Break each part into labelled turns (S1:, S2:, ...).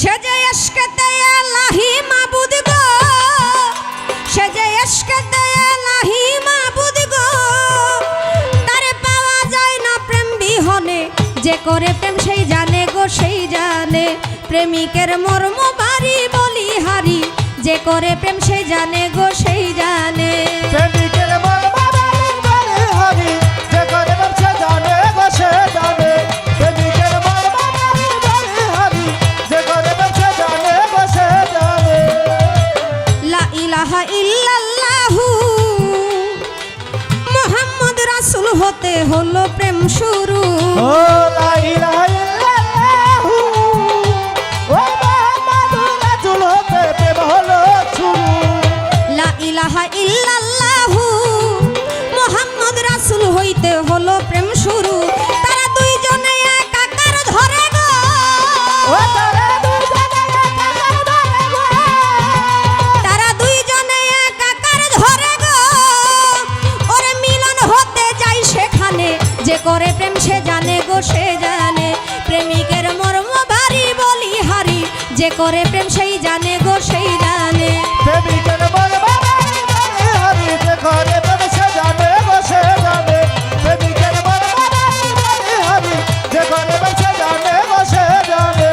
S1: সে যে ইশকেতে ইলাহি মাবুদ গো, সে যে ইশকেতে ইলাহি মাবুদ গো, তারে পাওয়া যায় না প্রেম বিহনে, যে করে প্রেম সেই জানে গো সেই জানে। প্রেমিকের মর্ম বাড়ি বলি হারি, যে করে প্রেম সেই জানে গো সেই জানে।
S2: প্রেমিকের মর্ম বাড়ি বলি হারি, যে করে প্রেম সে জানে গো সে জানে। প্রেমিকের মর্ম বাড়ি বলি হারি, যে করে প্রেম সে জানে গো সে জানে।
S1: লা ইলাহা ইল্লাল্লাহু মুহাম্মদ রাসূল হতে হলো প্রেম শুরু।
S2: ও লা ইলাহা ইল্লাল্লাহু ও মুহাম্মাদুর রাসূল হতে প্রেম হলো শুরু।
S1: লা ইলাহা ইল্লাল্লাহু মুহাম্মদ রাসূল হইতে হলো প্রেম শুরু। তারা দুইজনে একাকার ধরে গো,
S2: ও তারা দুইজনে একাকার ধরে গো,
S1: তারা দুইজনে একাকার ধরে গো। ওরে মিলন হতে যাই সেখানে, যে করে প্রেম সে জানে গো সে জানে। প্রেমিকের মর্ম ভারী বলি হারি, যে করে প্রেম সেই জানে গো সেই জানে।
S2: প্রেমিকের মর্ম বাড়ি বলি হারি, যে করে প্রেম সে জানে গো সে জানে। প্রেমিকের মর্ম বাড়ি বলি হারি, যে করে প্রেম সে জানে গো সে জানে।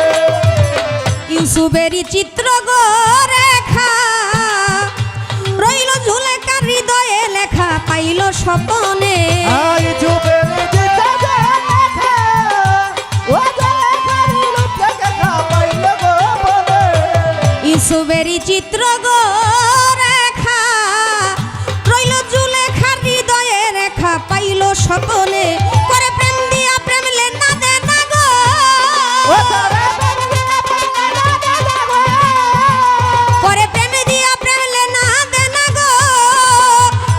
S1: ইউসুফেরই চিত্র গো রেখা, রইল ঝুলেকার হৃদয়ে লেখা, পাইল স্বপনে।
S2: আই চুপের দিতে যে লেখা, ও যে লেখার রূপ থেকে পাইল গো বলে।
S1: ইউসুফেরই চিত্র গো রেখা, রইল ঝুলেকার হৃদয়ে রেখা, পাইল স্বপনে। করে প্রেম দিয়া প্রেম লেনা দে না গো,
S2: ও তারা প্রেম দিয়া প্রেম লেনা দে না গো,
S1: করে প্রেম দিয়া প্রেম লেনা দে না গো।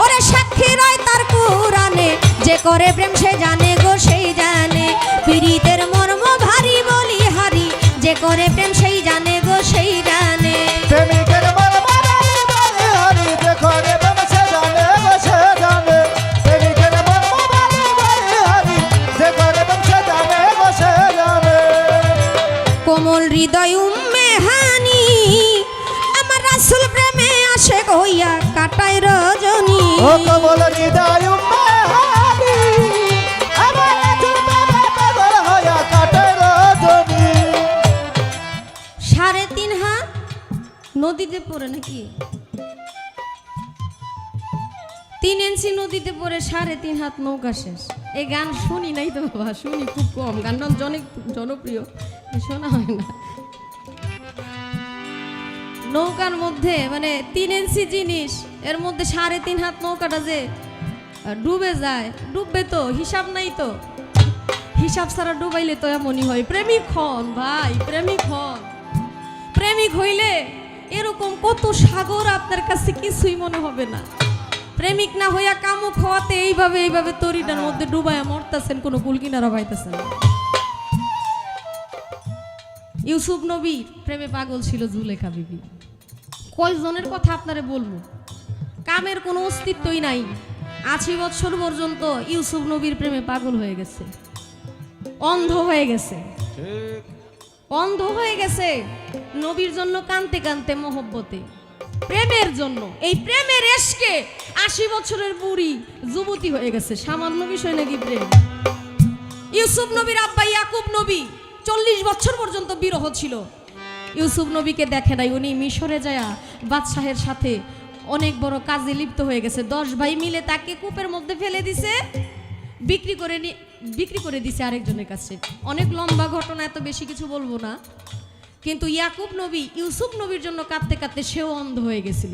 S1: ওরে সাক্ষী রয় তার কুরানে, যে করে প্রেম সে জানে গো সেই জানে। পীড়িতের মর্ম ভারী বলি হারি, যে করে প্রেম সেই জানে গো সেই জানে।
S2: প্রেমিকের মর্ম বাড়ি বলি হারি, যে করে প্রেম সে জানে গো সে জানে। প্রেমিকের মর্ম বাড়ি বলি হারি, যে করে প্রেম সে জানে গো সে জানে।
S1: কোমল হৃদয় উম্মে হানি, আমার রাসূল প্রেমে আশেক হইয়া কাটায় রজনী।
S2: ও কমল হৃদয় উম্মাহানি, আমার রাসূল প্রেমে পাগল হইয়া কাটে রজনী।
S1: 3.5 হাত নদীতে পড়ে নাকি 3 ইঞ্চি নদীতে পড়ে 3.5 হাত নৌকা শেষ। এই গান শুনি নাই তো বাবা, শুনি খুব কম, গানটা অনেক জনপ্রিয়, শোনা হয় না। নৌকার মধ্যে মানে 3 ইঞ্চি জিনিস, এর মধ্যে 3.5 হাত নৌকাটা যে ডুবে যায়, ডুববে তো হিসাব নাই তো, হিসাব ছাড়া ডুবাইলে তো এমনই হয়। প্রেমিক হন ভাই, প্রেমিক হন। প্রেমিক হইলে এরকম কত সাগর আপনার কাছে কিছুই মনে হবে না। প্রেমিক না হইয়া কামুক হওয়াতে এইভাবে এইভাবে তরিটার মধ্যে ডুবাইয়া মরতেছেন, কোনো কুল কিনারা পাইতেছেন না। ইউসুফ নবী প্রেমে পাগল ছিল জুলেখা বিবি। কয়জনের কথা আপনারে বলবো, কামের কোনো অস্তিত্বই নাই। 80 বছর পর্যন্ত ইউসুফ নবীর প্রেমে পাগল হয়ে গেছে, অন্ধ হয়ে গেছে, অন্ধ হয়ে গেছে। নবীর জন্য কানতে কানতে মহব্বতে, প্রেমের জন্য, এই প্রেমের এশকে 80 বছরের বুড়ি যুবতী হয়ে গেছে। সামান্য বিষয় নাকি প্রেম। ইউসুফ নবীর আব্বা ইয়াকুব নবী 40 বছর পর্যন্ত বিরহ ছিল। ইউসুফ নবীকে দেখে নাই, উনি মিশরে যায়া বাদশাহের সাথে অনেক বড় কাজে লিপ্ত হয়ে গেছে। 10 ভাই মিলে তাকে কূপের মধ্যে ফেলে দিছে, বিক্রি করে দিছে আরেকজনের কাছে। অনেক লম্বা ঘটনা, এত বেশি কিছু বলবো না। কিন্তু ইয়াকুব নবী ইউসুফ নবীর জন্য কাঁদতে কাঁদতে সেও অন্ধ হয়ে গেছিল।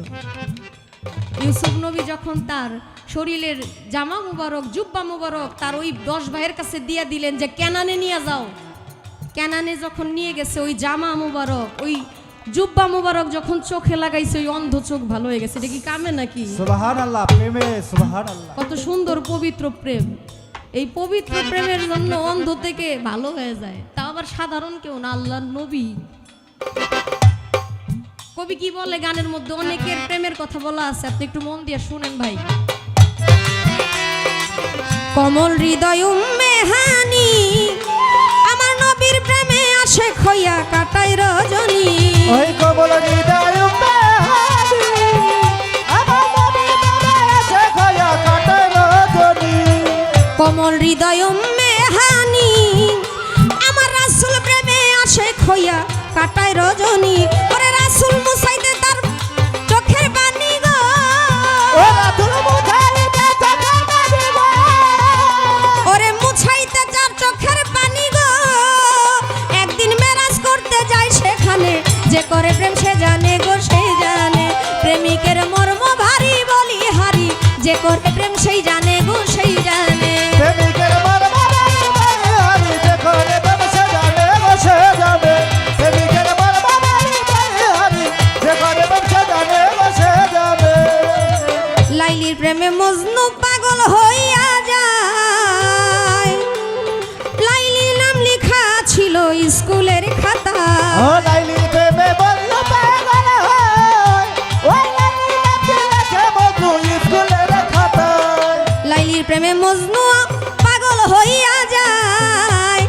S1: ইউসুফ নবী যখন তার শরীরের জামা মুবারক, জুব্বা মুবারক তার ওই 10 ভাইয়ের কাছে দিয়ে দিলেন যে কেনানে নিয়ে যাও। কেনানে যখন নিয়ে গেছে ওই জামা মুবারক, ওই জুব্বা মুবারক যখন চোখে লাগাইছে, ওই অন্ধ চোখ ভালো হয়ে গেছে। এটা কি কামে নাকি?
S2: সুবহানাল্লাহ, প্রেমে সুবহানাল্লাহ।
S1: কত সুন্দর পবিত্র প্রেম। এই পবিত্র প্রেমের জন্য অন্ধ থেকে ভালো হয়ে যায়, তা আবার সাধারণ কেউ না, আল্লাহর নবী। কবি কি বলে গানের মধ্যে, অনেকের প্রেমের কথা বলা আছে, আপনি একটু মন দিয়ে শুনেন ভাই। কমল হৃদয় উম্মে হানি, আমার নবী লাইলির প্রেমে আসে খইয়া কাটাই রজনী
S2: ওই কমল হৃদয় মেহানি আমার মনে মনে আছে খয়া কাটায় রজনী
S1: কমল হৃদয় মেহানি আমার রাসূল প্রেমে আসে খইয়া কাটাই রজনী ওরে রাসূল মুসাইতে তার চোখের পানি গো
S2: ও রাতুল মুথারি বেচাকা দিব
S1: ওরে মুছাইতে যার চোখের পানি গো একদিন মেরাজ করতে যায় সেখানে যে করে প্রেম সে জানে গো সেই জানে প্রেমিকের মর্ম ভারী বলি হারি যে করে প্রেম সেই জানে গো সেই জানে
S2: প্রেমিকের মর্ম ভারী বলি হারি যে করে প্রেম সে জানে গো সে জানে প্রেমিকের মর্ম ভারী বলি হারি যে করে প্রেম সে জানে গো সে জানে
S1: লাইলির প্রেমে মজনু পাগল হইয়া যায় লাইলি নাম লেখা ছিল স্কুলের খাতা
S2: ও লাইলির প্রেমে বলল পাগল হয় ওই লাইলি নাচে নাচে মধু স্কুলের খাতায়
S1: লাইলির প্রেমে মজনু পাগল হইয়া যায়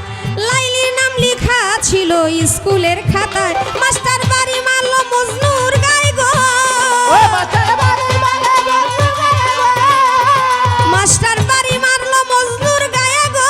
S1: লাইলির নাম লেখা ছিল স্কুলের খাতায় মাস্টার বাড়ি মারল মজনুর গায়ে গো
S2: ও মাস্টার বাড়ি মানে বলল
S1: মাস্টার বাড়ি মারল মজনুর গায়ে গো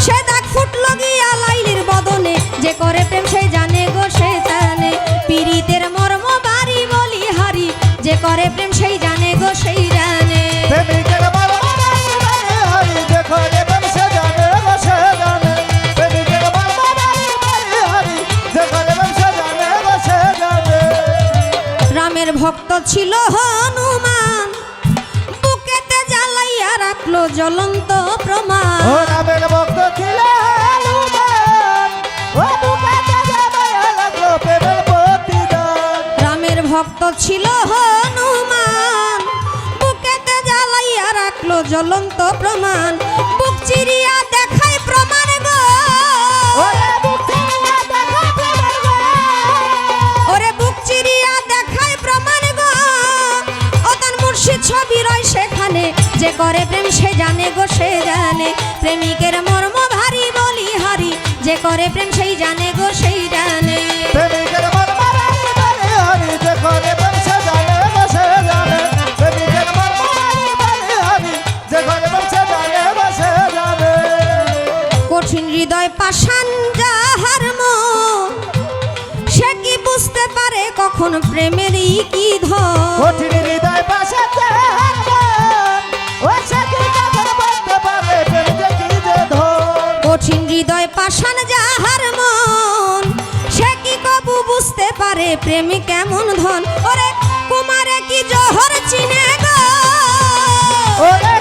S1: সে দাগ ফুটলো গিয়া লাইলির বদনে যে করে প্রেম সে জানে গো সে জানে পীড়িতের মর্ম বাড়ি বলি হারি যে করে প্রেম সেই জানে গো সেই জানে
S2: প্রেমিকের মর্ম ভারী বলি হারি যে করে প্রেম সে জানে গো সে জানে প্রেমিকের মর্ম ভারী বলি হারি যে করে প্রেম সে জানে গো সে জানে
S1: রামের ভক্ত ছিল হনুমান বুকেতে জ্বালাইয়া রাখলো জ্বলন্ত প্রমাণ
S2: ও রামের ভক্ত ছিল হনুমান ও বুকেতে জামাইয়া লাগলো প্রেমের প্রতিদান
S1: রামের ভক্ত ছিল হনুমান বুকেতে জ্বালাইয়া রাখলো জ্বলন্ত প্রমাণ বুক চিরিয়া দেখায় প্রমাণ গো
S2: ওরে বুক চিরিয়া দেখা প্রেমের গো
S1: ওরে বুক চিরিয়া দেখায় প্রমাণ গো ও তার মুর্শিদ ছবি রয় সেখানে যে করে প্রেম সে জানে গো সে জানে প্রেমিকের মর্ম ভারী বলি হারি যে করে প্রেম সেই জানে গো সেই জানে
S2: প্রেমিকের মর্ম ভারী বলি হারি যে করে প্রেম সে জানে গো সে জানে প্রেমিকের মর্ম ভারী বলি হারি যে করে প্রেম সে জানে গো সে জানে
S1: কঠিন হৃদয় পাষাণ যাহার মন সে কি বুঝতে পারে কখন প্রেমেরই কি ধন
S2: কঠিন হৃদয় পাশে ও সে কি কথা বলতে পারে প্রেম যে কি যে ধন
S1: কঠিন হৃদয় পাষাণ যাহার মন সে কি কবু বুঝতে পারে প্রেম কেমন ধন ওরে কুমারে কি জহর চিনে গো
S2: ওরে